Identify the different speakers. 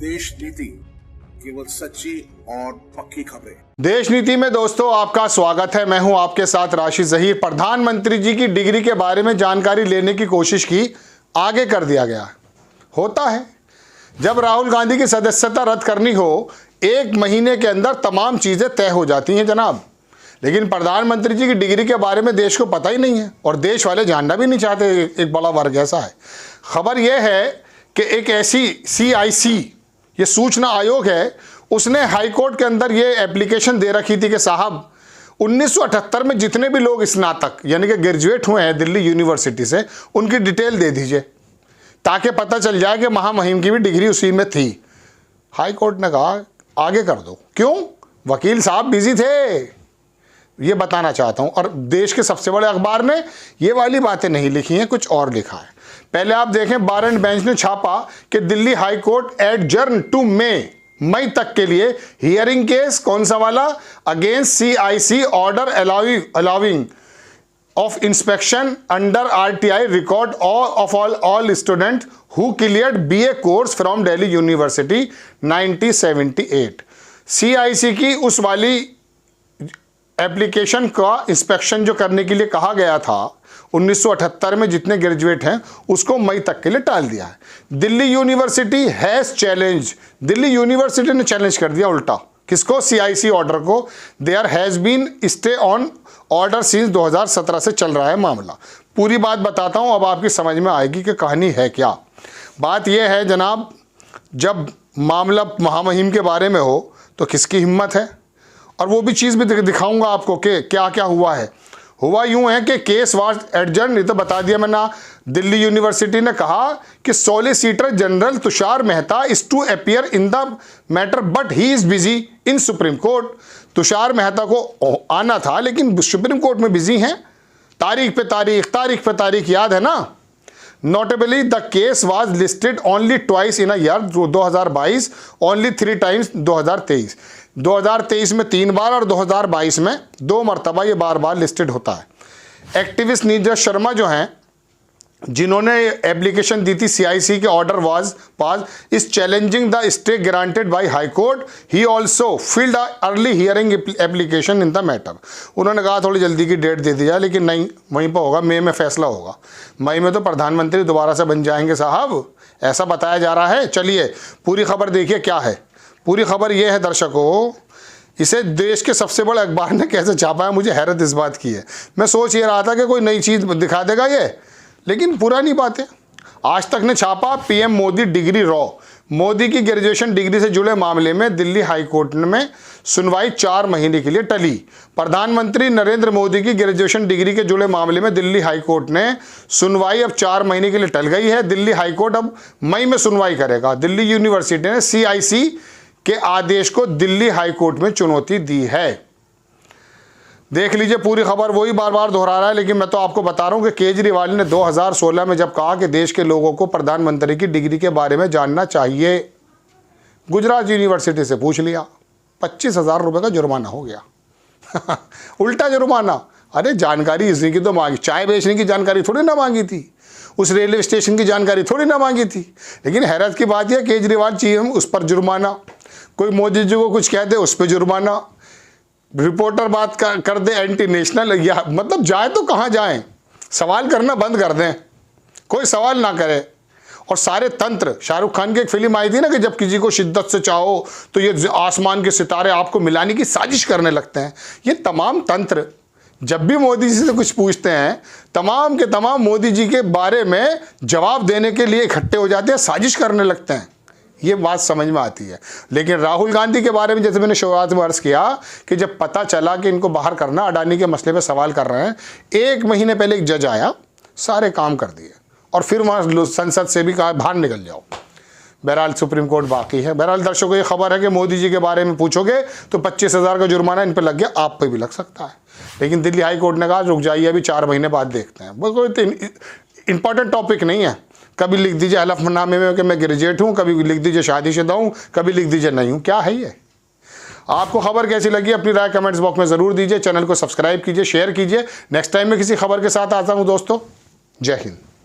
Speaker 1: देश नीति, केवल सच्ची और पक्की खबरें।
Speaker 2: देश नीति में दोस्तों आपका स्वागत है। मैं हूं आपके साथ राशिद ज़हीर। प्रधानमंत्री जी की डिग्री के बारे में जानकारी लेने की कोशिश की, आगे कर दिया गया। होता है जब राहुल गांधी की सदस्यता रद्द करनी हो, 1 महीने के अंदर तमाम चीजें तय हो जाती हैं जनाब। लेकिन प्रधानमंत्री जी की डिग्री के बारे में देश को पता ही नहीं है और देश वाले जानना भी नहीं चाहते। एक बड़ा वर्ग ऐसा है। खबर यह है कि एक ऐसी CIC, ये सूचना आयोग है, उसने हाई कोर्ट के अंदर ये एप्लीकेशन दे रखी थी कि साहब 1978 में जितने भी लोग स्नातक यानी कि ग्रेजुएट हुए हैं दिल्ली यूनिवर्सिटी से, उनकी डिटेल दे दीजिए ताकि पता चल जाए कि महामहिम की भी डिग्री उसी में थी। हाई कोर्ट ने कहा आगे कर दो। क्यों? वकील साहब बिजी थे, ये बताना चाहता हूं। और देश के सबसे बड़े अखबार ने ये वाली बातें नहीं लिखी हैं, कुछ और लिखा है। पहले आप देखें, बार एंड बेंच ने छापा कि Delhi high court adjourn to मई तक के लिए हियरिंग केस, कौन सा वाला, against CIC order allowing of inspection under RTI record of all students who cleared BA course from Delhi University 1978। CIC की उस वाली एप्लीकेशन का इंस्पेक्शन जो करने के लिए कहा गया था 1978 में जितने ग्रेजुएट हैं, उसको मई तक के लिए टाल दिया है। Delhi University has challenge, Delhi University ने चैलेंज कर दिया उल्टा। किसको? CIC ऑर्डर को। There has been stay on order since 2017 से चल रहा है मामला। पूरी बात बताता हूं, अब आपकी समझ में आएगी कि कहानी है क्या। बात यह है जनाब, जब मामला महामहिम के बारे में हो तो किसकी हिम्मत है, और वो भी चीज़ भी दिखाऊंगा आपको कि क्या क्या हुआ है। हुआ यूं है कि केस वाज एडजर्न, ये तो बता दिया मैंने। दिल्ली यूनिवर्सिटी ने कहा कि solicitor general Tushar Mehta is to appear in the matter but he is busy in Supreme Court. Tushar Mehta को आना था लेकिन सुप्रीम कोर्ट में बिजी हैं। तारीख पे तारीख याद है ना। Notably the case was listed only twice in a year 2022, only 3 times 2023। 2023 में 3 बार और 2022 में 2 मरतबा ये बार बार लिस्टेड होता है। एक्टिविस्ट नीरज शर्मा जो हैं, जिन्होंने एप्लीकेशन दी थी CIC के order was is challenging the stay granted by high court. He also field early hearing application in the matter. उन्होंने कहा थोड़ी जल्दी की डेट दे दी जाए, लेकिन नहीं, वहीं पर होगा, मई में फैसला होगा। मई में तो प्रधानमंत्री दोबारा से बन जाएंगे साहब, ऐसा बताया जा रहा है। चलिए पूरी खबर देखिए क्या है। पूरी खबर यह है दर्शकों, इसे देश के सबसे बड़े अखबार ने कैसे छापा है, मुझे हैरत इस बात की है। मैं सोच ये रहा था कि कोई नई चीज़ दिखा देगा ये, लेकिन पुरानी बात है। आज तक ने छापा PM Modi degree raw. Modi की ग्रेजुएशन डिग्री से जुड़े मामले में दिल्ली हाई कोर्ट में सुनवाई 4 महीने के लिए टली। प्रधानमंत्री नरेंद्र मोदी की ग्रेजुएशन डिग्री के जुड़े मामले में दिल्ली हाई कोर्ट ने सुनवाई अब 4 महीने के लिए टल गई है। दिल्ली हाई कोर्ट अब मई में सुनवाई करेगा। दिल्ली यूनिवर्सिटी ने CIC के आदेश को दिल्ली हाई कोर्ट में चुनौती दी है। देख लीजिए पूरी खबर, वही बार बार दोहरा रहा है, लेकिन मैं तो आपको बता रहा हूं कि केजरीवाल ने 2016 में जब कहा कि देश के लोगों को प्रधानमंत्री की डिग्री के बारे में जानना चाहिए, गुजरात यूनिवर्सिटी से पूछ लिया, 25,000 रुपये का जुर्माना हो गया। उल्टा जुर्माना। अरे जानकारी इसी की तो मांगी, चाय बेचने की जानकारी थोड़ी ना मांगी थी, उस रेलवे स्टेशन की जानकारी थोड़ी ना मांगी थी। लेकिन हैरत की बात यह, केजरीवाल चाहिए उस पर जुर्माना, कोई मोदी जी को कुछ कह दे उस पर जुर्माना, रिपोर्टर बात कर दे एंटी नेशनल, या मतलब जाए तो कहाँ जाएं, सवाल करना बंद कर दें, कोई सवाल ना करे। और सारे तंत्र, शाहरुख खान की एक फिल्म आई थी ना कि जब किसी को शिद्दत से चाहो तो ये आसमान के सितारे आपको मिलाने की साजिश करने लगते हैं। ये तमाम तंत्र जब भी मोदी जी से कुछ पूछते हैं, तमाम के तमाम मोदी जी के बारे में जवाब देने के लिए इकट्ठे हो जाते हैं, साजिश करने लगते हैं। ये बात समझ में आती है। लेकिन राहुल गांधी के बारे में जैसे मैंने शुरुआत में अर्ज किया कि जब पता चला कि इनको बाहर करना, अडानी के मसले पे सवाल कर रहे हैं, 1 महीने पहले एक जज आया, सारे काम कर दिए, और फिर वहाँ संसद से भी कहा बाहर निकल जाओ। बहरहाल सुप्रीम कोर्ट बाकी है। बहरहाल दर्शकों ये खबर है कि मोदी जी के बारे में पूछोगे तो 25,000 का जुर्माना इन पर लग गया, आप पे भी लग सकता है। लेकिन दिल्ली हाई कोर्ट ने कहा रुक जाइए, अभी 4 महीने बाद देखते हैं। वो कोई इंपॉर्टेंट टॉपिक नहीं है। कभी लिख दीजिए हलफनामे में कि मैं ग्रेजुएट हूँ, कभी लिख दीजिए शादीशुदा हूँ, कभी लिख दीजिए नहीं हूँ। क्या है ये? आपको खबर कैसी लगी अपनी राय कमेंट्स बॉक्स में ज़रूर दीजिए। चैनल को सब्सक्राइब कीजिए, शेयर कीजिए। नेक्स्ट टाइम मैं किसी खबर के साथ आता हूँ दोस्तों। जय हिंद।